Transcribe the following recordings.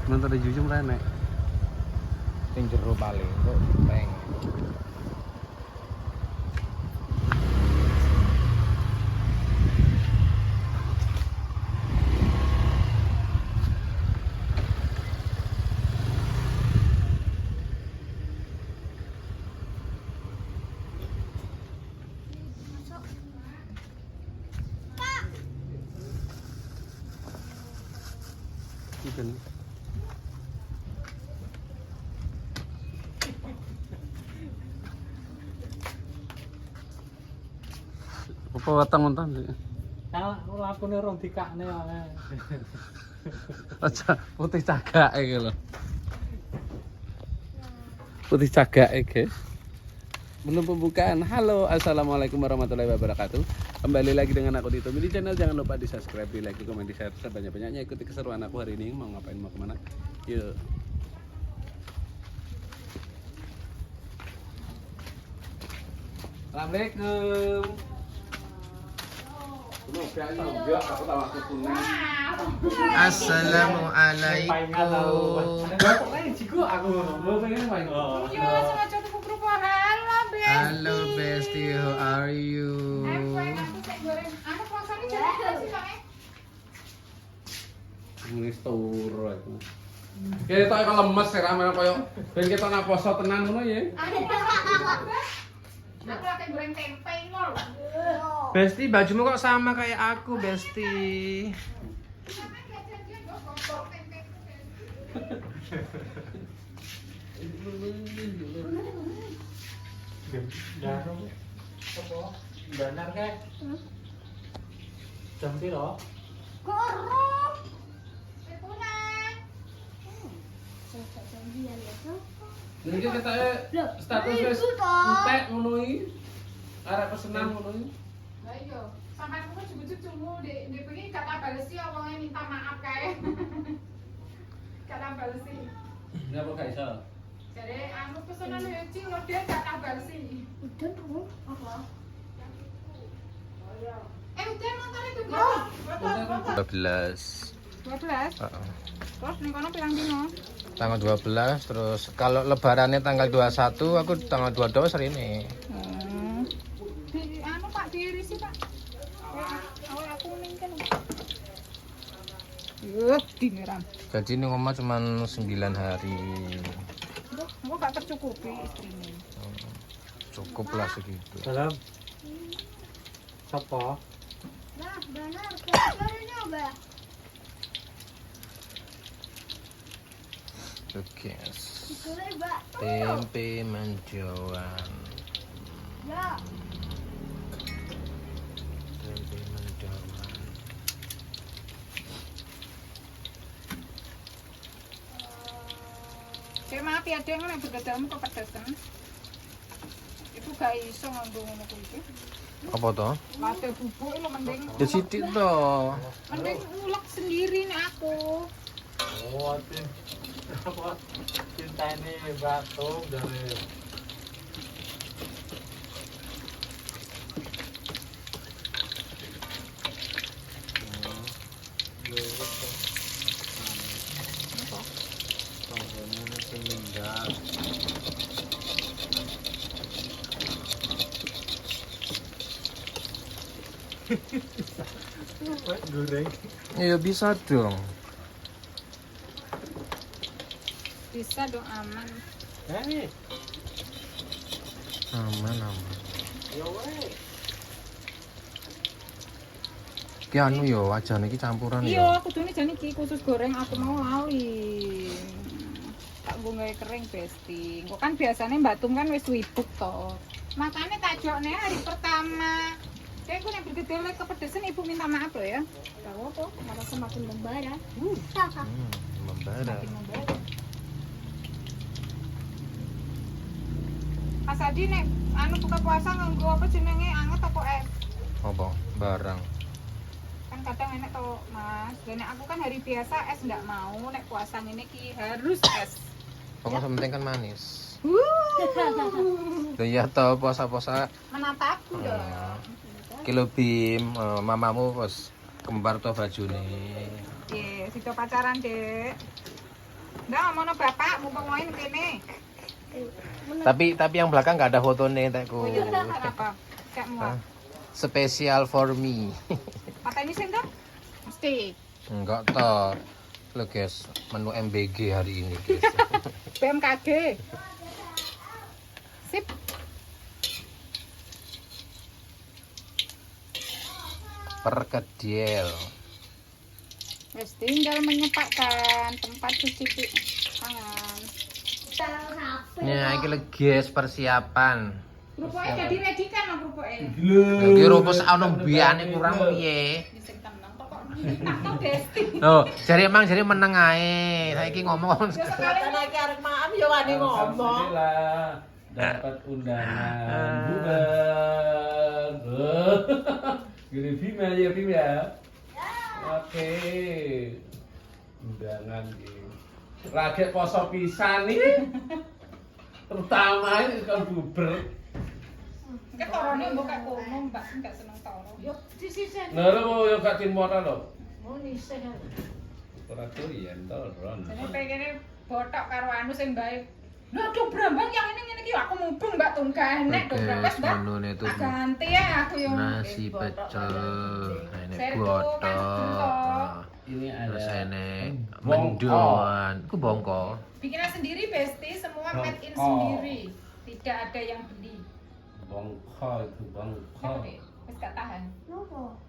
Nonton di jujur rene. Sing jero paling kok peng. Ikan. Apa watang nonton sih? Kalau aku nih rong dikakne ae. Aja putih cagak iki lho. Putih cagak guys. Belum pembukaan. Halo, assalamualaikum warahmatullahi wabarakatuh. Kembali lagi dengan aku Dito di channel. Jangan lupa di subscribe, di like, di komen, di share sebanyak-banyaknya. Ikuti keseruan aku hari ini. Mau ngapain, mau kemana? Yuk. Assalamualaikum. Assalamualaikum. Halo Bestie, how are you? Ini turu aku. Kita kalau lemes ya ramai koyo ben kita nak poso tenan ngono ya. Aku lagi goreng tempe lho. Besti, bajumu kok sama kayak aku, Besti. Jarum. Apa? Benar kae. Jam piro? Gorong. Jadi kita status wis entek ngono iki. Arek pesenan ngono iki. Lah iya, sampai aku cucu-cucumu di pengen kata balesi awalnya minta maaf kae. Kata balesi. Ngapa gak iso? Jadi anu pesanan yo cing lo dia kata balesi. Udah tuh. Apa? Udah motor itu kok. 12. 12. Terus ning kono pirang dino? Tanggal 12, terus kalau lebarannya tanggal 21, aku tanggal 22 hari ini. Di anu Pak diirisi Pak. Awal aku ning kan. Dingeran. Jadi ini ngomong cuma 9 hari. Aku gak tercukupi istrinya. Cukup lah segitu. Salam. Sapa? Nah, benar. Kabarnya, Mbak. Oke. Tempe mendoan. Ya. Tempe mendoan. Cek maaf ya, Deng, nek bedadamu kok pedes kan? Iku gak iso nganggo ngono kuwi. Apa toh? Late bubuk lho mending. Ya sidik toh. Mending ulek sendiri nek aku. Oh, tin. Apa? Cintane batuk dari goreng. Ya bisa dong. Bisa dong aman. Aman aman. Ya weh. Ki anu yo wajane iki campuran yo. Iya, kudune jane iki khusus goreng aku mau lali. Tak nggo gawe kering, Besti. Kok kan biasanya Mbak Tum kan wis wibuk to. Makanya tak jokne hari pertama. Saya nek bergejolak kepedesan Ibu minta maaf loh ya. Gak apa-apa, malah semakin membara. Membara. Semakin membara. Pas Adi nek anu buka puasa nganggo apa jenenge anget apa es? Apa? Barang. Kan kadang enek to, Mas. Dan aku kan hari biasa es ndak mau, nek puasa ini ki harus es. Pokoknya penting kan manis. Wuh. Ya toh puasa-puasa Menatapku dong. kilo bim mamamu pas kembar to bajune. Ye, sido pacaran, Dek. Ndak ngono bapak, mumpung main kene. Tapi yang belakang nggak ada fotonya entekku. Oh iya, kenapa? Kayak muat. Special for me. Pateni sing to? Mesti. Enggak toh. Lo guys, menu MBG hari ini guys. BMKG. Sip. Perkedel. Wes tinggal menyepakkan tempat cuci tangan. Nah, iki lho guys persiapan. Kerupuknya jadi ready kan lo kerupuknya? Lagi rupus ana mbiyane kurang piye. Sing tenang kok tak Desti. Loh, jari meneng ae. Saiki ngomong. Ya sekali Lagi arek maaf ya wani ngomong. Alhamdulillah dapat undangan bubar. Gini Bim ya Bim ya. Oke. Undangan iki. Rakyat poso pisan nih. Terutama ini kan bubar. Kan torone mbok kak kono, Mbak enggak seneng toro. Yo disisen. Nah, lo yo gak timora lo. Mau nisih. Ora doyan toron. Jadi pengen botok karo anu sing bae. Lho aduh Brambang yang ini ngene iki aku mubeng Mbak tungganek do Brambang Mbak. menune tuh Ganti ya aku yang nasi pecel, ini Serbu, botok, kan, Ini terus ada ini bongko. mendoan, itu bongko. bikinan sendiri Besti, semua made in Oh. sendiri. Tidak ada yang beli. bongko itu bongko. Kenapa, Dek? Wis gak tahan.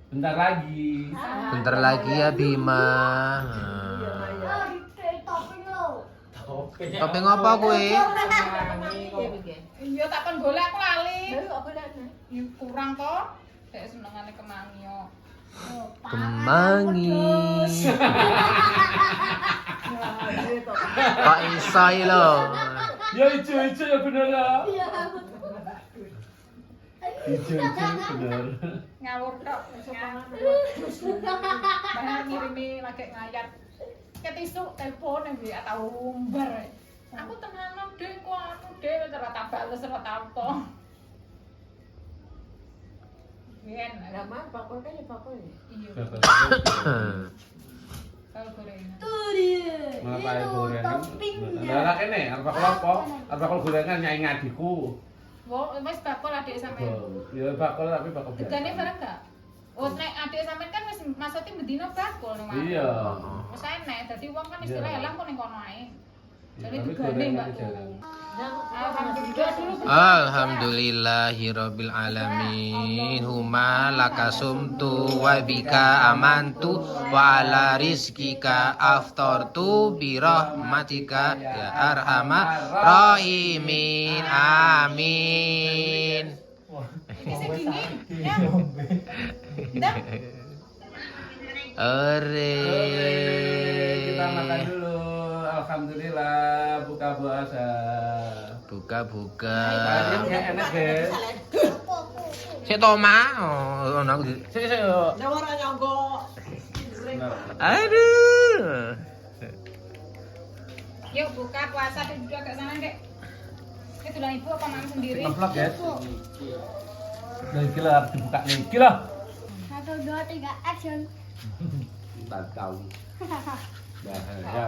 Bentar lagi. Bentar lagi ya Bima. Topping apa kue? Iya tak kon golek aku lali. Ya, kurang kok. Dek senengane kemangi yo. Kemangi. Kok iso iki lho? Ya ijo-ijo ya bener ya. Ijo-ijo bener. Ngawur tok. Bahar ngirimi lagi ngayat. Ketisuk telepon yang dia atau umbar. Aku tenanan deh kok anu deh ora tak bales ora tak apa. Yen ada Lama bakul kan ya bakul. iya. Kalau gorengan. Ngapain gorengan? Lah kene arep bakul apa? Arep bakul gorengan nyai ngadiku. Wo wis bakul adik sampean. Ya bakul tapi bakul. Regane bareng gak? Oh, nek adik sampean kan wis maksudnya bedino bakul ning warung. Iya. Wis enek dadi wong kan istilah Iya. elang kok ning kono ae. Jadi Tapi digane gorengan Mbak itu tuh. jarang. Alhamdulillah dulu. Alhamdulillahirabbil alamin. Huma lakasumtu wa bika amantu wa ala rizkika aftartu bi rahmatika ya arhamar rahimin. Amin. Ini segini. Ya. Dah. Ore. Kita makan dulu. Alhamdulillah buka puasa. Buka-buka. Tadi enggak enak, guys. Si Toma, oh, ono aku. Sik sik. Nah ora nyonggo. Aduh. Yuk buka puasa tuh juga agak sana, Dek. Itu lah ibu apa mama sendiri? Vlog guys. Nah, iki lah dibuka nih. Iki lah. 1, 2, 3, action. Tak tahu. Bahaya.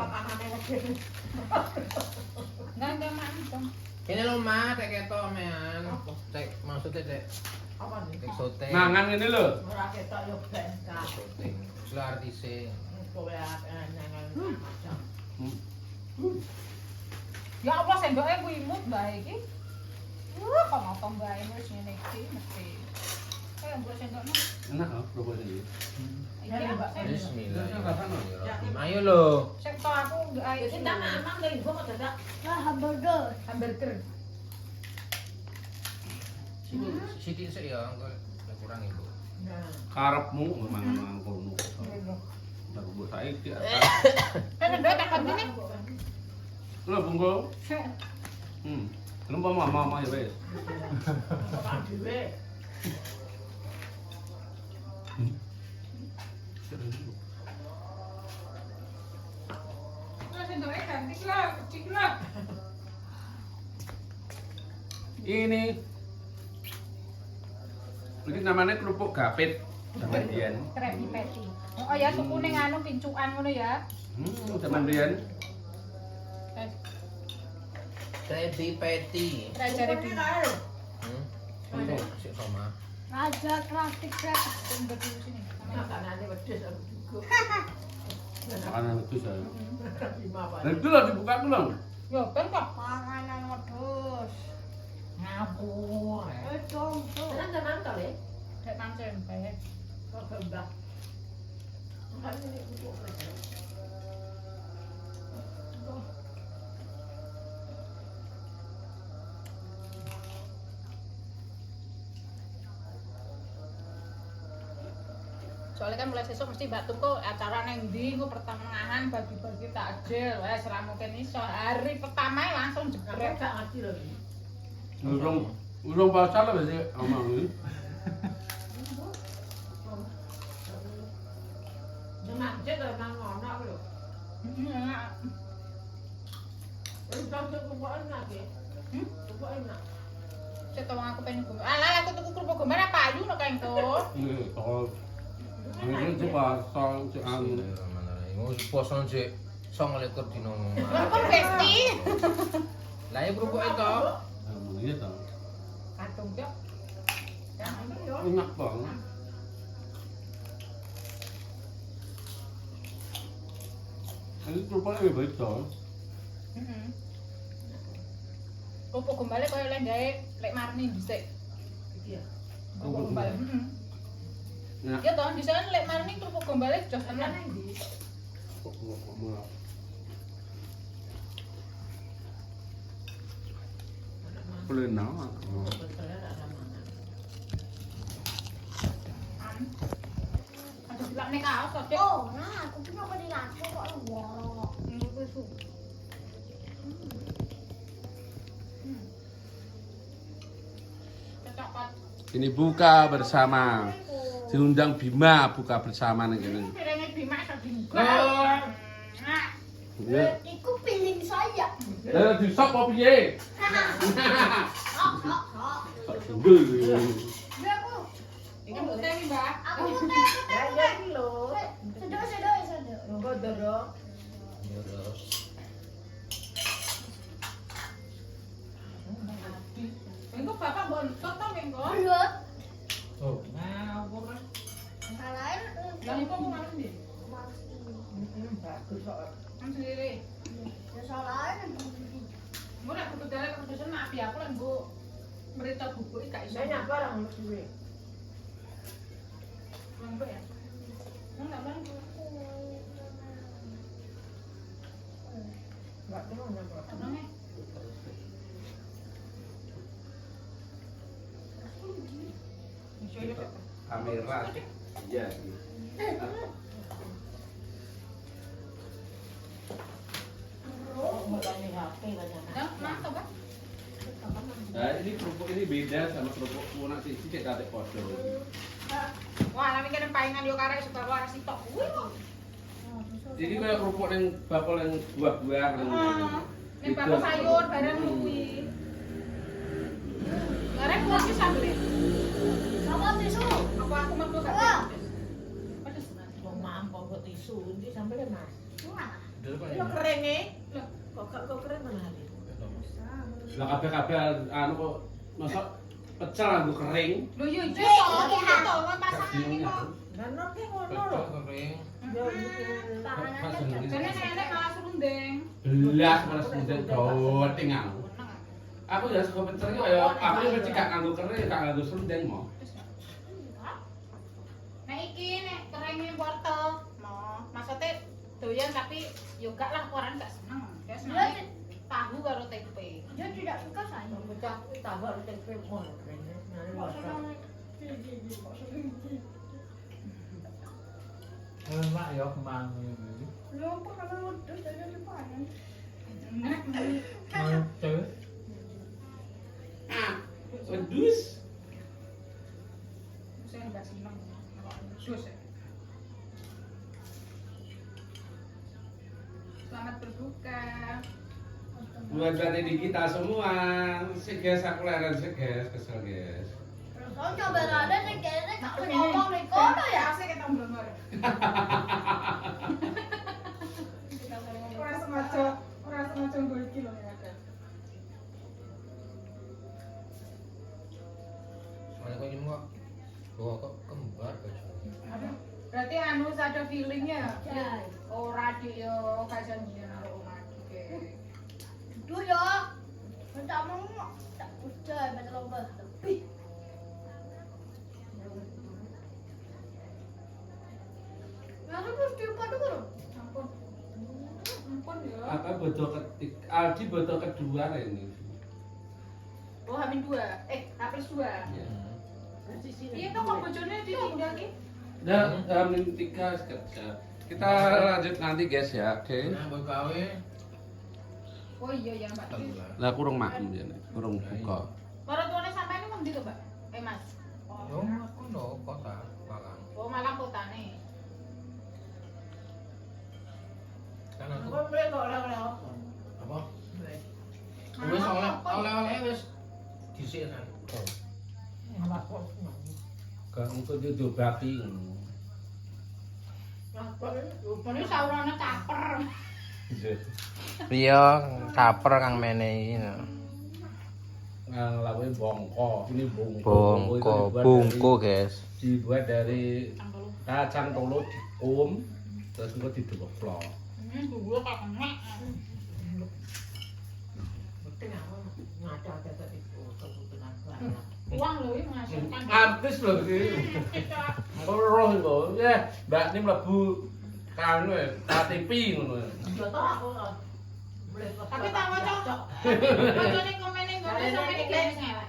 Enggak mak dong. Ini lo mah tek ketok mean. Tek maksudnya tek Apa nih? tek sote. Mangan ini lho. Ora ketok yo ben ka. Sote. Itu artise. Kowe nyangan. Ya Allah sendoknya gue imut bae iki. Wah, kok ngotong bae wis ngene iki mesti. Kayak mbok sendoknya. Enak loh kerupuk ini. Iki Mbak sendok. Bismillahirrahmanirrahim. Ayo lo. Sing tok aku enggak Ya sing tak mamang lho ibu kok dadak. Nah, hamburger. hamburger. Sithik sik ya, engko kurang ibu. Nah. Karepmu mangan kono. Tak buat saiki. Sendok tak kontine. Lho bungko. Kenapa mama ya wes? Kok dhewe. Lah sendoknya ganti lah, kecil lah. Ini namanya kerupuk gapit sama Dian. Kremi patty. Oh ya sukune nganu pincukan ngono ya. Sama Dian. Kredi Peti. Rajane di Untuk si Roma. Raja Klasik Rap. sumber dulu sini. Makanannya pedes aku juga. Makanan itu saya. Lima apa? Nah, itu lah dibuka dulu. Yo, ben kok. Makanan wedhus. Ngabur. Contoh. Tenang kali. Dek pancen bae. Kok gembak. Kan ini untuk mereka. Soalnya kan mulai sesuk mesti Mbak Tum kok acara neng ndi kok pertengahan bagi-bagi takjil. Wes ra mungkin iso. Hari pertama langsung Aku jebret. gak ngerti lagi. Urung pasal lah sih omong ini. Jangan cek dengan ngono aku lho. Wis sampe kubukan lagi. Kubukan nak. Cek tolong aku pengen gombar. Alah aku tuku kerupuk gombar apa ayu no kae to. Ini soal ini coba soal anu. Mau poso sik 29 dino. Lah kok besti. Lah ya kerupuk itu. Iya toh. Kantung cok. Enak banget. Ini kerupuknya beda. Heeh. Kerupuk gombale koyo lek gawe lek marni dhisik. Iya. Kerupuk gombal. Heeh. Nah, Ya toh dhisik kan lek marni kerupuk gombale jos Kan enak. nang ndi? kok malah. Boleh nama. Betul ada mangan. Aduh lak nek kaos kok cek. Oh, nah, aku pun mau dilaku kok ngorok. Cocok kok. Ini buka bersama. Diundang Bima buka bersama nih gini. Pirenge Bima iso dibuka. Oh. Nah, Ya. Iku piling saya. Lah di sop apa piye? Sok sundul. Dia aku. iki mbok teh iki, Mbak. Aku mau teh. Ya ya iki lho. Sedok. Nunggu dorong. Engko bapak bontot to mengko. Belut. Oh, ngawur. Salahin. Lah iku aku makan ndi? Bagus kok. Kan sendiri. Ya salahin. Mau nek kudu dalek keputusan maaf ya aku lan nggo merita bubuk iki gak iso. Banyak barang duwe. Lembek ya. Enggak bang. Enggak tahu napa. Tenangnya. Kamera. Iya. Mulai HP banyak. Nah, mantap kan? Nah, ini kerupuk ini beda sama kerupuk punak sih, cek kate podo. Wah, tapi kan palingan yo karek suka karo sitok. Kuwi kok. Jadi kayak kerupuk yang bakal yang buah-buah. Nek bakal sayur bareng kuwi. Garek kuwi iki sambel. Sama tisu. Apa aku mau gak? Pedes. Wong mampu kok tisu ndi sampe Mas. Wah. Lo kering e. Loh, Kok kering mana hari? Lah kabeh-kabeh anu kok masak pecel nganggo kering. lho yo iki to pasangan iki kok. Lah nang ki ngono lho. Kering. Yo iki. Jane nenek malah serundeng. Belas malah sudah goting aku. Aku ya suka pecel iki kaya aku mesti gak nganggo kering, gak nganggo serundeng mau. Nah iki nek keringnya wortel, mau maksudnya doyan tapi yo gak lah orang gak seneng. Dia seneng tahu karo tempe. Dia tidak suka saya. Bocah tambah tempe mon kering. Nang wae. Mak ya kemang ini. Lu pernah wedhus dari Jepang. Terus Ah, wedus. Saya gak seneng. Sus. Selamat berbuka. Buat dari kita semua, seges aku leren seges, kesel guys. Kalau coba ada nih kayaknya gak ngomong nih kono ya. Asik kita blonor. Ora sengaja gol iki lho ya. ini kok. Oh, kok kembar baju. Berarti anu ada feelingnya. Ya. Ora dik yo kajan jeneng karo omah dik. Duh ya. Minta mau tak udah baca lomba. Tapi Lalu terus diupadu dulu. Ampun. Ampun yo. Apa bodo ketiga? Aldi bodo kedua ini. Oh, Hamin 2. H+2. Ya. Iya toh kok bojone ditinggal ki. Nah, Hamin 3 kerja. Kita lanjut nanti guys ya, oke? Nah, buat gawe. Oh iya ya, Mbak. Lah kurang makan ya, kurang buka. Orang tuane sampai ini mau ndi to, Mbak? Mas. Yo, aku no kota Malang. Oh, Malang kotane. Kan aku Kok beli kok oleh-oleh apa? apa? Beli. Wis oleh-oleh wis dhisik kan. Apa kok? Gak untuk didobaki. Lah kok Rupane saurane caper. Iya, caper kang menehi. Ngang lawe bongko, ini bongko. Bongko, bungko, guys. Dibuat dari kacang tolo dikum, terus engko dideplok. Dulu kok enak. betul apa? Ngaca tadi kebutuhan banyak. Uang lho iki menghasilkan. Artis loh iki. Roh lho, ya, Mbak ini mlebu kanu ya, KTP ngono. Yo toh aku beli kok. Tapi tak waca. Bojone komene ngene sampe iki wis ngelek.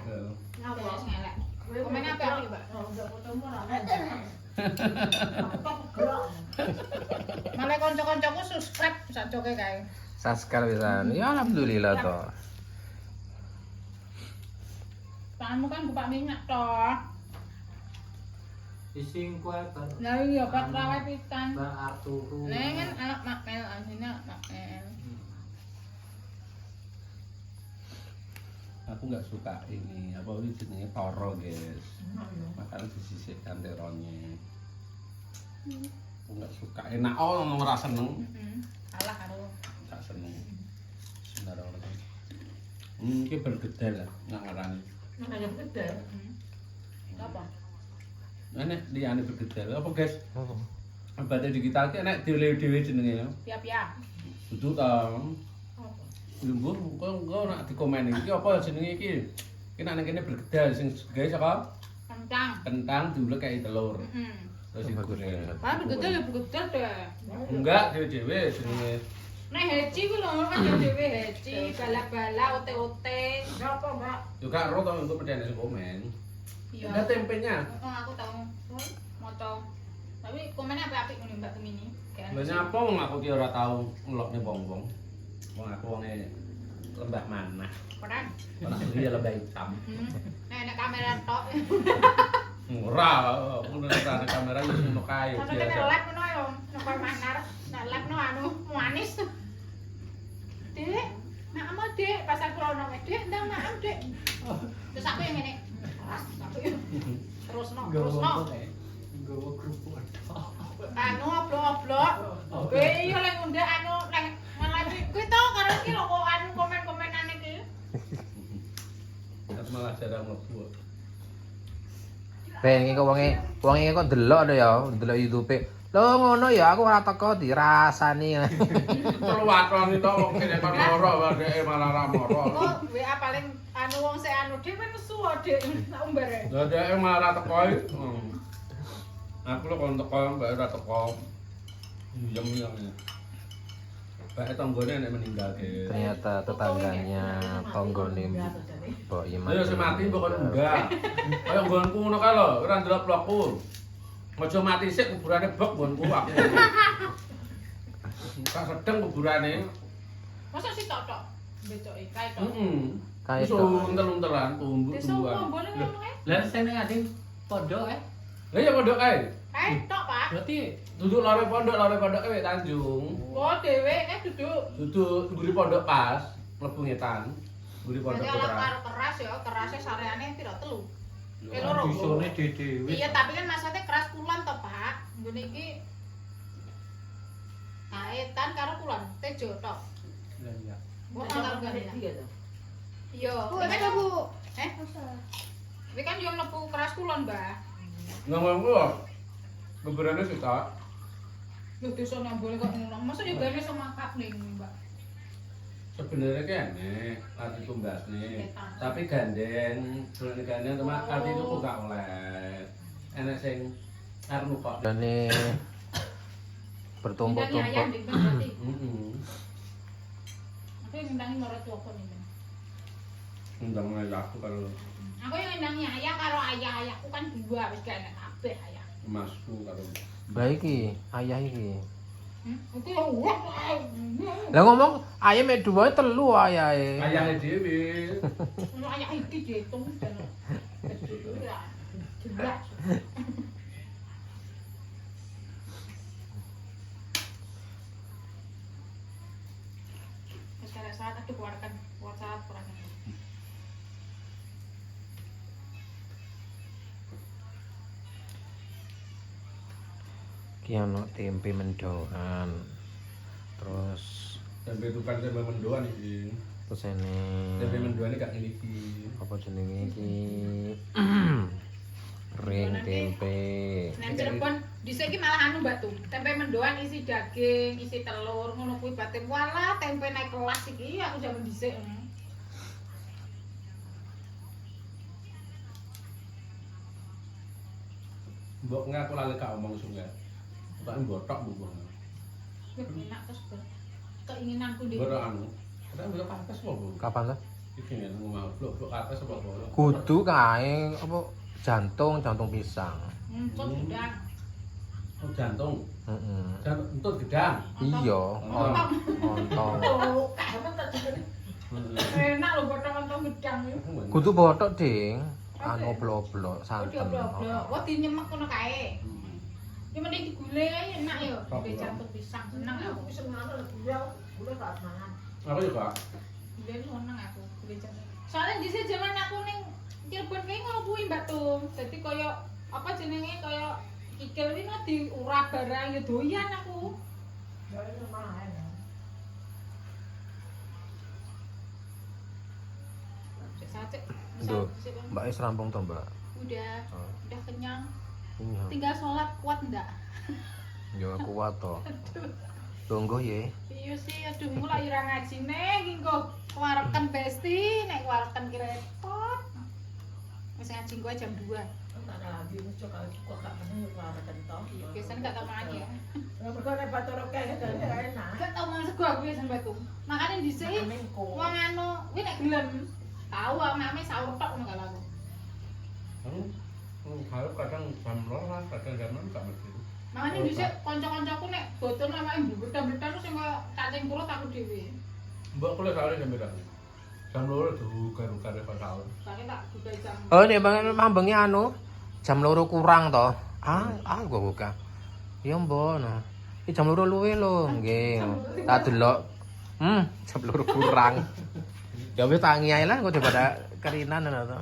Ngapa? Wis ngelek. Komen apa iki, Mbak? Oh, udah fotomu ora. Kok gelok. Malah kanca-kancaku subscribe sajoke kae. Saskar pisan. Ya alhamdulillah toh. Kamu kan buka minyak toh. Ising kuatan Lah iya Pak rawe pisan. Mbak Arturu. Nengen anak makmel asine makmel. Aku nggak suka ini, apa ini jenenge toro, guys. Makanya disisihkan teronnya. Aku nggak suka. Enak oh ora seneng. Alah karo. Gak seneng. Bismillahirrahmanirrahim. Iki bergedel lah, nggak ngarani. Namanya gede. Apa? Enak liyane bergedel. Apa, guys? Abade digital ki enak dhewe-dhewe jenenge. Piap-piap. Dudu ta. Lungguh kok nak dikomen iki apa jenenge iki? Iki nak ning kene bergedel sing gawe saka Kentang. kentang diulek kayak telur. Heeh. Terus digoreng. Pak bergedel ya bergedel deh. Enggak, dhewe-dhewe jenenge. Nek heci ku lho kan dhewe heci, bala-bala, ote-ote. Siapa, Mbak? Juga ro tau untuk pedane sing komen. Iya. Ada tempenya. Oh, aku tahu. Moto. Tapi komennya apik-apik ngene Mbak Temini. Lah nyapa wong aku ki ora tau ngelokne wong-wong. Wong aku wonge lembah manah. Peran. Ora dia lembah hitam. Nek kamera tok. Ora, ngono nek kamera wis ngono kae Sampe kene live ngono yo, nek manar, nek live no anu manis. Dek, nak mau Dek, pas aku ono Dek, ndang maaf Dek. Terus aku yang ngene. Terus no. Nggawa kerupuk. Anu oblok-oblok. Iya lek ngundek anu lek nge-live kuwi to karo iki lho kok anu komen-komenan iki. Malah jarang mlebu. Ben iki kok wonge kok delok to ya, delok YouTube. Lho ngono ya aku ora teko dirasani. Terus waton itu wong kene kon loro dheke malah ra moro. Oh, WA paling anu wong sik anu Dek wis nesu Dek tak umbare. Lah dheke malah ra teko. Aku lho kon teko mbak ora teko. Yem-yem. Mbak tanggone nek meninggal ge. Ternyata tetangganya tonggone Mbok Iman. Ya sing mati mbok kon enggak. Kaya nggonku ngono kae lho, ora ndelok vlogku. Aja mati sik kuburane bek nggonku aku. Kak sedeng kuburane. Masa sih tok-tok becoki kae tok. Heeh. Kae Iso tok. untel-untelan tumbuh Desa tumbuhan. Pombone ngono kae. Lah sing ning ati pondok Lah ya pondok kae. Kae tok, Pak. Berarti Duduk lore pondok kae Tanjung. Oh, dheweke duduk. Duduk ngguri pondok pas, mlebu ngetan. Ngguri pondok Jadi kalau putra. karo keras ya, kerasnya sareane piro 3. Loro. bisone dhewe. Iya, tapi kan maksudnya keras kulon to, Pak. Nggone iki kaitan karo kulon, tejo tok. Lah iya. Kok karo gandeng. Iya toh. Iya, Bu, kan Bu. Eh? Ini kan yang mlebu kelas kulon, Mbak. Ngomong gua. Keberane sih tak. Lho desa nang boleh kok ngono. Masa yo bare semakap ning, Mbak. Sebenarnya kene arti tumbas nih. Tapi gandeng, dolan gandeng teman arti itu kok gak oleh. Enak sing arep kok. Ini Ayam bertumpuk-tumpuk. ning berarti. Heeh. Aku yang ngendangi marah tua kok nih. Undang aku kalau Aku yang ngendangi ayah karo ayahku kan dua wis gak enak kabeh ayah. emasku kalau Lah iki, ayah iki. Itu ya wah. Lah ngomong ayam mek dua telu ayahe. ayahnya dhewe. Ono ayah iki diitung dan. Jelas. Sekarang saat aku keluarkan WhatsApp orang ini. Ki ono tempe mendoan. Terus Tempe tukang tempe mendoan iki. terus ini Tempe mendoan iki gak ngene iki. apa jenenge iki? Ring tempe. Nang Cirebon dhisik iki malah anu Mbak Tum. Tempe mendoan isi daging, isi telur, ngono kuwi batin. Walah, tempe naik kelas iki aku jaman dhisik. Mbok ngaku lali gak omong sungai. Tak botok mbok. Enak terus keinginanku dhewe. Botok anu. Kita bisa patas apa, Bu? Kapan tuh? Iki ya ngomong blok atas apa bolong. Kudu kae apa jantung pisang. Kok gedang. Oh, jantung. Heeh. Jantung entut gedang. Iya, ontong. Oh, enak lho potong-potong gedang iki. Kudu botok, Ding. Anu blok-blok santen. Blok-blok. Wah dinyemek ngono kae. Ya mending digulai ae enak ya. Gule jantung pisang seneng aku. Aku seneng gula gak mangan. Aku juga. Gule seneng aku gule jantung. Soalnya dhisik jaman aku ning Cirebon kae ngono kuwi Mbak Tum. Dadi koyo apa jenenge koyo kikil iki no diurah barang ya doyan aku. Ya ini malah enak. Cek sate. Duh, Mbak wis rampung to, Mbak? Udah kenyang. Iya. Tinggal sholat kuat ndak? Yo kuat to. Tunggu ya. Iya sih, aduh mulai ora ngaji nih, engko kewareken besti, nek kewareken ki repot. Wis ngaji gua jam 2. Tak ada lagi muncul kalau kok gak pernah keluar kentok. Biasanya gak tau mangan ya. Mergo nek batur kayak gitu enak. Gak tau mangan sego aku biasa Mbak Tum. Makane dhisik wong anu, kuwi nek gelem tahu ame sahur tok ngono kalau aku. Kalau kadang jam 2 kadang jam 6 gak mesti. Makane dhisik kanca-kancaku nek botol awake mbletar-mbletar terus sing koyo cacing perut aku dhewe. Mbok kula sahur jam berapa? Jam 2 duga-duga pas sahur. Soale tak buka jam. Oh, nek mambenge anu jam 2 kurang to. Gua buka. Ya mbok no. Iki jam 2 luwe lho, nggih. Tak delok. Jam 2 kurang. Ya wis tangi ae lah kok daripada kerinan ngono to.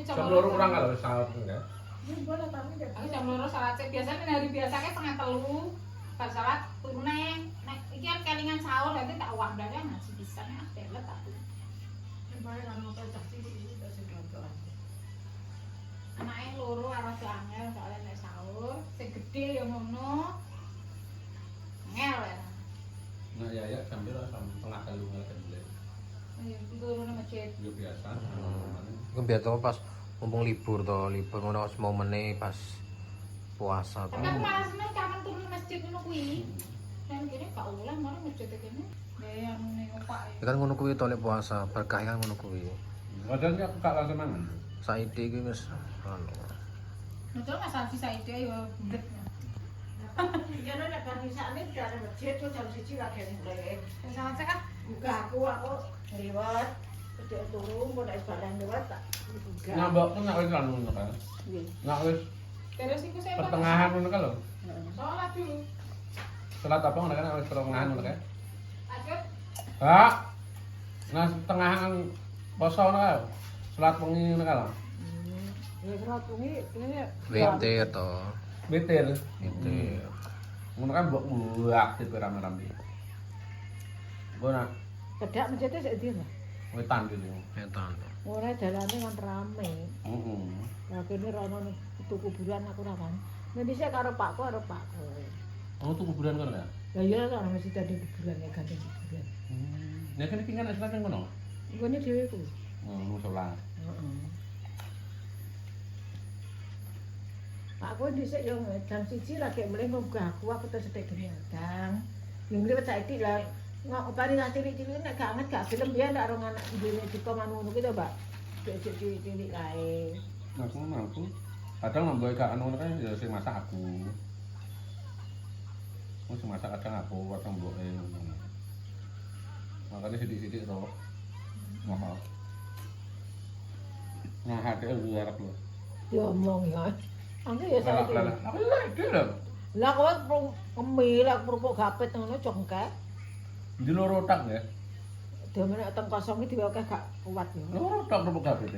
Jam 2 kurang kalau sahur enggak. Ini boleh tapi Aku jam 2 salat cek biasanya hari biasanya setengah 3. Bar salat turu neng. Nek iki kan kelingan sahur nanti tak uang dane ngaji pisan ya telet aku. boleh anu cocok sih itu sing cocok. Anake loro arep angel soalnya nek sahur, sing gedhe ya ngono. Angel ya. Nah ya jam berapa setengah 3 ngene boleh. Ayo turu nang masjid. Yo biasa. Ku biasa pas mumpung libur to, libur ngono momene pas puasa to. Tapi aku malah seneng kapan turu nang masjid ngono kuwi. Dan kene gak oleh marang masjid kene. Ya anu ning opak. Ya kan ngono kuwi to nek puasa, berkah kan ngono kuwi. Kadang aku gak langsung mangan. Saiki iki wis anu. Betul masalah sisa ide ya bulet. Ya nek kan bisa nek dari masjid tuh jam 1 lagi mulai. Salat cek ah. Buka aku liwat Cek turu mau nek badan liwat tak buka. Nah, mbok pun nek wis anu ngono kan. Nggih. Nek wis Terus iku saya pertengahan ngono kan lho. sholat dulu. Salat apa ngono kan nek wis pertengahan ngono kan. Lanjut. Hah? Nah, pertengahan poso ngono kan. Salat wengi ngono kan. Ya salat wengi ini Witir to. Betir. Witir. Ngono kan mbok aktif rame-rame. Gua nak kedak masjidnya sik ndi. wetan gitu. Etan. Ora dalane kan rame. Heeh. Lah kene rono tuku kuburan aku ora kan. Nanti saya karo pakku karo pakku. Oh, tuh kuburan kono ya? Lah iya kok mesti tadi kuburan ya ganti kuburan. Ya kan iki kan asline kono. Ngene dhewe ku. Musola. Heeh. Aku dhisik yo jam 1 lagi mulai nggak aku terus sedek gedang. Yang liwat saiki lah ngopani nang cilik-cilik nek gak anget gak gelem biyen ndak rong anak dene dikoman ngono ki to, Mbak. Cilik-cilik kae. Aku kadang nambah gak anu kan ya sing masak aku. Sing masak kadang aku, kadang mboke ngono. Makanya sidik-sidik ro. Mahal. Nah, hati luar lho. Diomong ya. Aku ya saiki. Aku iki lho. Lah kowe kemilak kerupuk gapet ngono congkek. Di loro tak ya. Demen nek teng kosong iki diwekeh gak kuat ya. Loro tak kerupuk gabet.